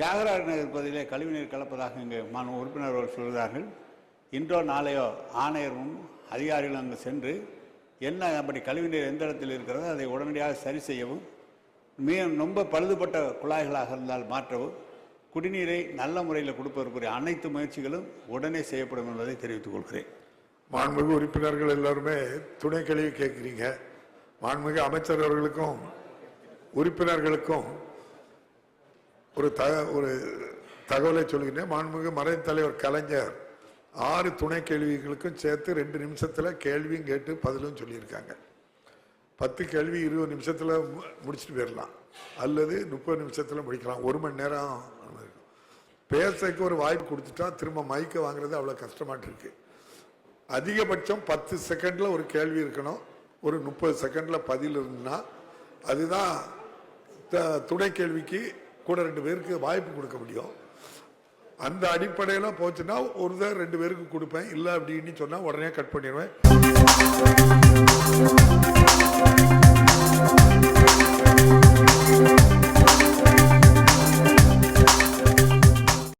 தியாகராஜ நகர் பகுதியிலே கழிவுநீர் கலப்பதாக இங்கு மாநில உறுப்பினர்கள் சொல்கிறார்கள். இன்றோ நாளையோ ஆணையரும் அதிகாரிகள் அங்கு சென்று என்ன அப்படி கழிவுநீர் எந்த இடத்தில் இருக்கிறதோ அதை உடனடியாக சரி செய்யவும், ரொம்ப பழுதுபட்ட குழாய்களாக இருந்தால் மாற்றவும், குடிநீரை நல்ல முறையில் கொடுப்பதற்குரிய அனைத்து முயற்சிகளும் உடனே செய்யப்படும் என்பதை தெரிவித்துக் கொள்கிறேன். மாண்புமிகு உறுப்பினர்கள் எல்லாருமே துணை கேள்வி கேட்கிறீங்க. மாண்புமிகு அமைச்சர் அவர்களுக்கும் உறுப்பினர்களுக்கும் ஒரு தகவலை சொல்கிறேன். மாண்புமிகு மறைந்த தலைவர் கலைஞர் 6 துணை கேள்விகளுக்கும் சேர்த்து 2 நிமிஷத்துல கேள்வியும் கேட்டு பதிலும் சொல்லியிருக்காங்க. 10 கேள்வி 20 நிமிஷத்துல முடிச்சுட்டு போயிடலாம், அல்லது 30 நிமிஷத்துல முடிக்கலாம். 1 மணி நேரம் பேசக்கு ஒரு வாய்ப்பு கொடுத்துட்டா திரும்ப மைக்க வாங்குறது அவ்வளவு கஷ்டமாட்டு இருக்கு. அதிகபட்சம் 10 செகண்ட்ல ஒரு கேள்வி இருக்கணும், ஒரு 30 செகண்ட்ல பதில் இருந்தா அதுதான் துணை கேள்விக்கு கூட 2 பேருக்கு வாய்ப்பு கொடுக்க முடியும். அந்த அடிப்படையில் போச்சுன்னா 1 2 பேருக்கு கொடுப்பேன், இல்லை அப்படின்னு சொன்னா உடனே கட் பண்ணிடுவேன்.